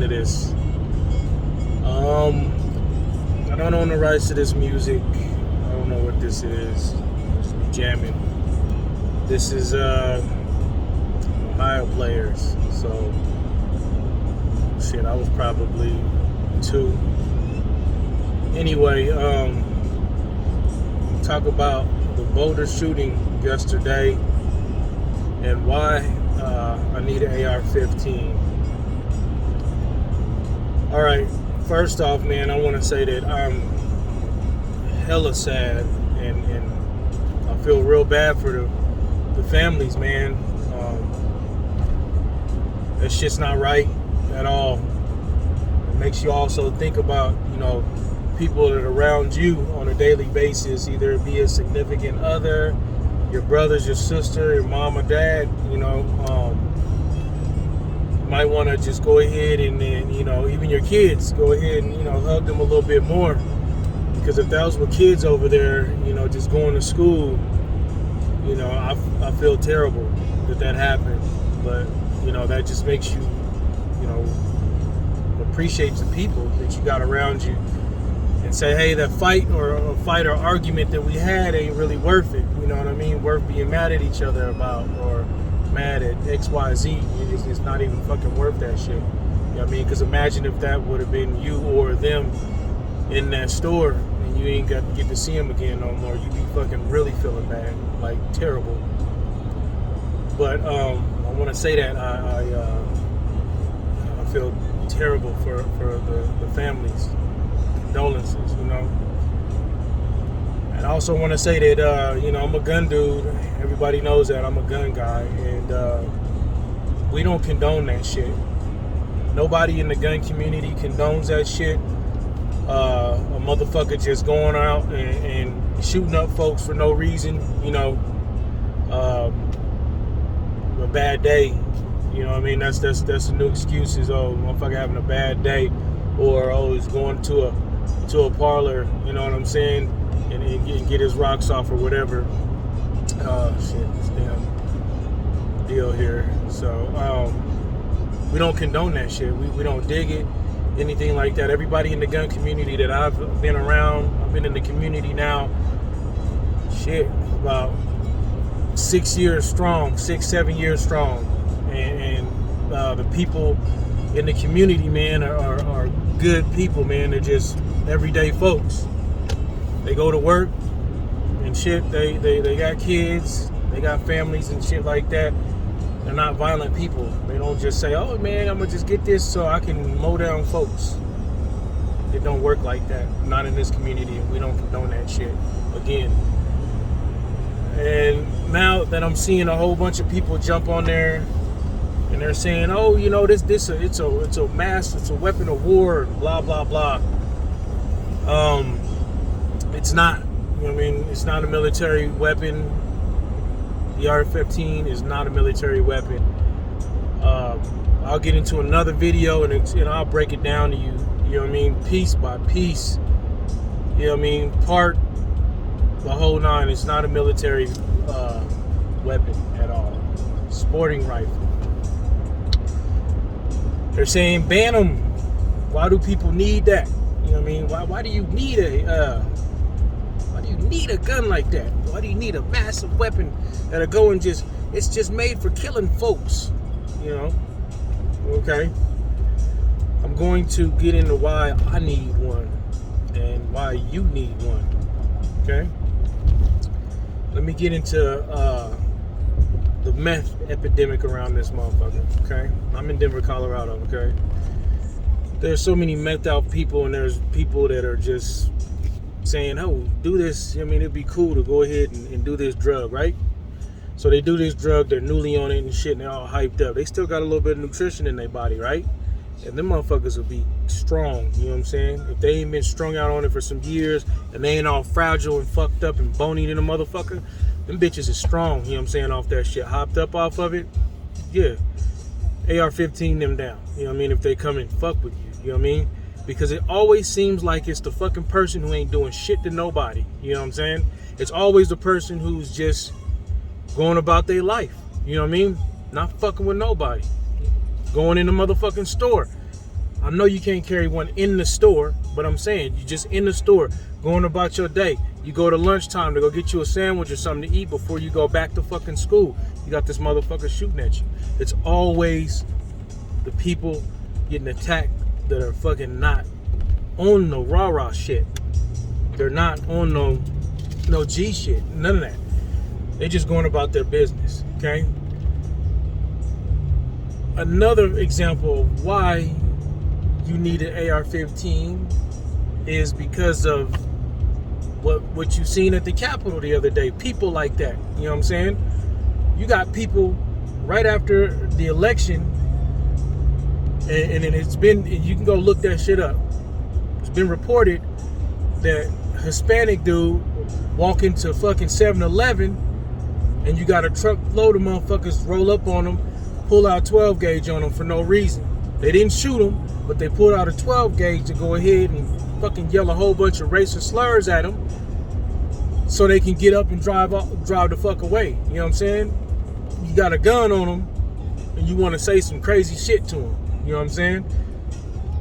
to this. I don't own the rights to this music. I don't know what this is. Just be jamming. This is Ohio Players. So shit, I was probably 2. Anyway, talk about the Boulder shooting yesterday and why I need an AR-15. All right, first off, man, I want to say that I'm hella sad and I feel real bad for the families, man. That shit's not right at all. It makes you also think about, people that are around you on a daily basis, either it be a significant other, your brothers, your sister, your mom or dad, might want to just go ahead and then, even your kids, go ahead and, hug them a little bit more. Because if that was with kids over there, just going to school, I feel terrible that happened. But, that just makes you, appreciate the people that you got around you. And say, hey, that fight or argument that we had ain't really worth it. You know what I mean? Worth being mad at each other about, or mad at XYZ. It's not even fucking worth that shit. You know what I mean? Because imagine if that would have been you or them in that store and you ain't got to get to see them again no more. You'd be fucking really feeling bad, like terrible. But I want to say that I feel terrible for the families. Condolences, And I also want to say that, I'm a gun dude. Everybody knows that I'm a gun guy. And we don't condone that shit. Nobody in the gun community condones that shit. A motherfucker just going out and shooting up folks for no reason, a bad day. You know what I mean? That's the new excuse is, motherfucker having a bad day. Or, he's going to a parlor, you know what I'm saying, and get his rocks off or whatever. Shit, this damn deal here. So, we don't condone that shit. We don't dig it, anything like that. Everybody in the gun community that I've been around, I've been in the community now, about 6 years strong, 6-7 years strong. And the people in the community, man, are good people, man. They're just everyday folks. They go to work and shit. They got kids. They got families and shit like that. They're not violent people. They don't just say, oh, man, I'm going to just get this so I can mow down folks. It don't work like that. Not in this community. We don't condone that shit. Again. And now that I'm seeing a whole bunch of people jump on there and they're saying, oh, it's a weapon of war, blah, blah, blah. It's not. It's not a military weapon. The AR-15 is not a military weapon. I'll get into another video and I'll break it down to you. You know what I mean? Piece by piece. You know what I mean? Part, the whole nine. It's not a military weapon at all. Sporting rifle. They're saying ban them. Why do people need that? You know what I mean? Why do you need a gun like that? Why do you need a massive weapon that'll go and it's just made for killing folks? Okay. I'm going to get into why I need one and why you need one. Okay. Let me get into the meth epidemic around this motherfucker, okay? I'm in Denver, Colorado, okay? There's so many methed out people, and there's people that are just saying, oh, do this. It'd be cool to go ahead and do this drug, right? So they do this drug, they're newly on it and shit, and they're all hyped up. They still got a little bit of nutrition in their body, right? And them motherfuckers will be strong, you know what I'm saying? If they ain't been strung out on it for some years, and they ain't all fragile and fucked up and bony in a motherfucker, them bitches is strong, you know what I'm saying, off that shit. Hopped up off of it, yeah. AR-15 them down, you know what I mean, if they come and fuck with you, you know what I mean? Because it always seems like it's the fucking person who ain't doing shit to nobody, you know what I'm saying? It's always the person who's just going about their life, you know what I mean? Not fucking with nobody. Going in the motherfucking store. I know you can't carry one in the store, but I'm saying you just in the store, going about your day. You go to lunchtime to go get you a sandwich or something to eat before you go back to fucking school. You got this motherfucker shooting at you. It's always the people getting attacked that are fucking not on no rah-rah shit. They're not on no G shit. None of that. They're just going about their business, okay? Another example of why you need an AR-15 is because of what you seen at the Capitol the other day. People like that, you know what I'm saying? You got people right after the election, and it's been, you can go look that shit up. It's been reported that Hispanic dude walk into fucking 7-Eleven, and you got a truckload of motherfuckers roll up on him, pull out 12 gauge on him for no reason. They didn't shoot him, but they pulled out a 12 gauge to go ahead and fucking yell a whole bunch of racist slurs at him so they can get up and drive the fuck away. You know what I'm saying? You got a gun on them and you want to say some crazy shit to them. You know what I'm saying?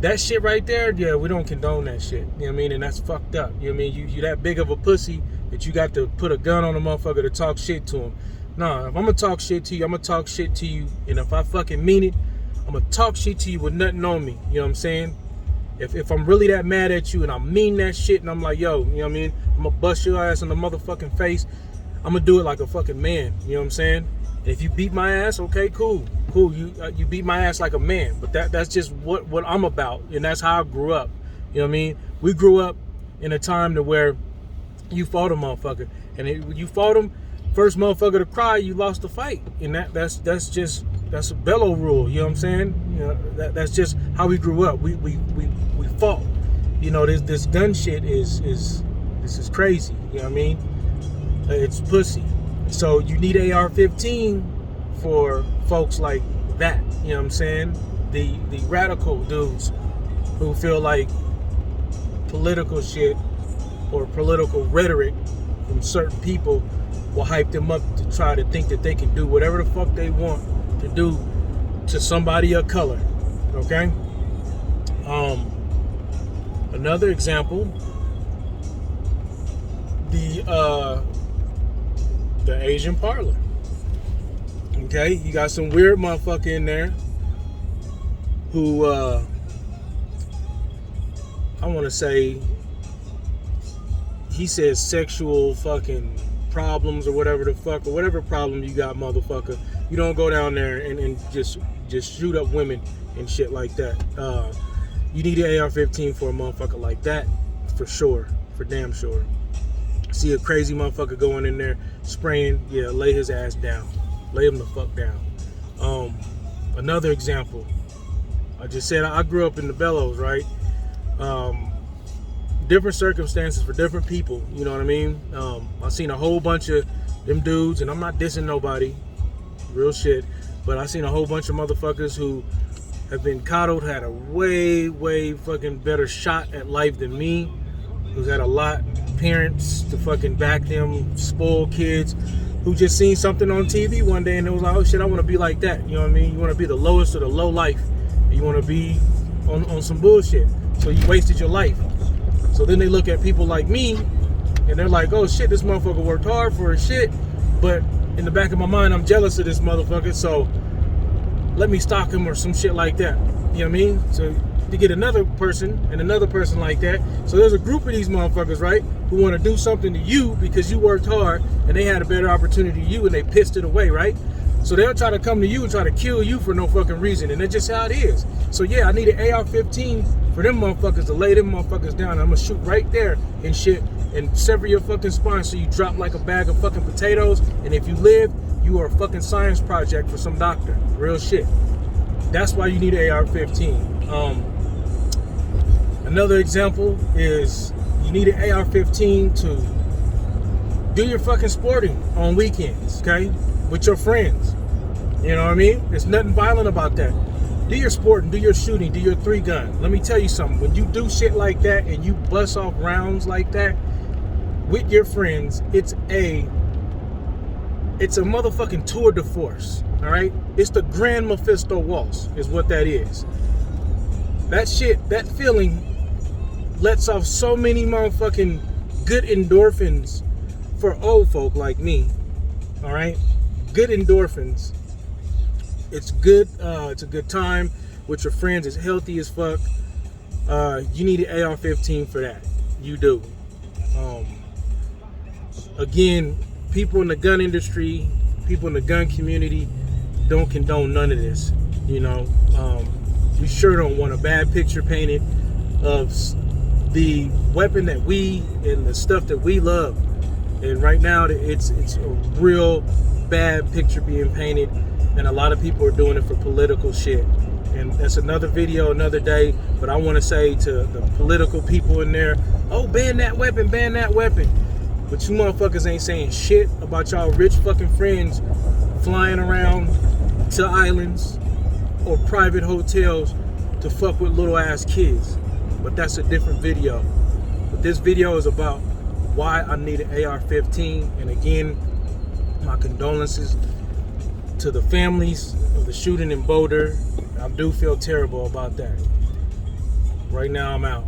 That shit right there, yeah, we don't condone that shit. You know what I mean? And that's fucked up. You know what I mean? You that big of a pussy that you got to put a gun on a motherfucker to talk shit to him. Nah, if I'm gonna talk shit to you, I'm gonna talk shit to you. And if I fucking mean it, I'm gonna talk shit to you with nothing on me. You know what I'm saying? If I'm really that mad at you and I mean that shit and I'm like, yo, you know what I mean? I'm gonna bust your ass in the motherfucking face. I'm gonna do it like a fucking man. You know what I'm saying? And if you beat my ass, okay, cool. You beat my ass like a man. But that's just what I'm about. And that's how I grew up. You know what I mean? We grew up in a time to where you fought a motherfucker. And you fought him, first motherfucker to cry, you lost the fight. And that's a bellow rule, you know what I'm saying? You know, that's just how we grew up. We fought. You know, this gun shit is crazy, you know what I mean? It's pussy. So you need AR-15 for folks like that, you know what I'm saying? The radical dudes who feel like political shit or political rhetoric from certain people will hype them up to try to think that they can do whatever the fuck they want to do to somebody of color. Okay? Another example, the Asian parlor. Okay, you got some weird motherfucker in there who I want to say, he says sexual fucking problems or whatever the fuck, or whatever problem you got, motherfucker. You don't go down there and just shoot up women and shit like that. You need an AR-15 for a motherfucker like that, for sure, for damn sure. See a crazy motherfucker going in there spraying, yeah, lay his ass down. Lay him the fuck down. Another example, I just said I grew up in the Bellows, right? Different circumstances for different people, you know what I mean? I've seen a whole bunch of them dudes, and I'm not dissing nobody, real shit, but I've seen a whole bunch of motherfuckers who have been coddled, had a way fucking better shot at life than me, who's had a lot of parents to fucking back them, spoiled kids, who just seen something on TV one day and it was like, oh shit, I want to be like that. You know what I mean? You want to be the lowest of the low life. You want to be on some bullshit. So you wasted your life. So then they look at people like me and they're like, oh shit, this motherfucker worked hard for his shit. But in the back of my mind, I'm jealous of this motherfucker. So let me stalk him or some shit like that. You know what I mean? So to get another person and another person like that. So there's a group of these motherfuckers, right, who want to do something to you because you worked hard and they had a better opportunity to you and they pissed it away, right? So they'll try to come to you and try to kill you for no fucking reason. And that's just how it is. So yeah, I need an AR-15 for them motherfuckers to lay them motherfuckers down. I'm gonna shoot right there and shit and sever your fucking spine so you drop like a bag of fucking potatoes. And if you live, you are a fucking science project for some doctor. Real shit. That's why you need an AR-15. Another example is you need an AR-15 to do your fucking sporting on weekends, okay? With your friends. You know what I mean? There's nothing violent about that. Do your sporting, do your shooting, do your 3-gun. Let me tell you something. When you do shit like that and you bust off rounds like that with your friends, it's a motherfucking tour de force, all right? It's the Grand Mephisto Waltz is what that is. that feeling lets off so many motherfucking good endorphins for old folk like me. All right, good endorphins. It's good. It's a good time with your friends. It's healthy as fuck. You need an AR-15 for that. You do. Again, people in the gun industry, people in the gun community don't condone none of this. You know, we sure don't want a bad picture painted of the weapon that we and the stuff that we love. And right now, it's a real bad picture being painted, and a lot of people are doing it for political shit. And that's another video, another day. But I want to say to the political people in there, oh, ban that weapon, ban that weapon. But you motherfuckers ain't saying shit about y'all rich fucking friends flying around to islands or private hotels to fuck with little ass kids. But that's a different video. But this video is about why I need an AR-15. And again, my condolences to the families of the shooting in Boulder. I do feel terrible about that. Right now, I'm out.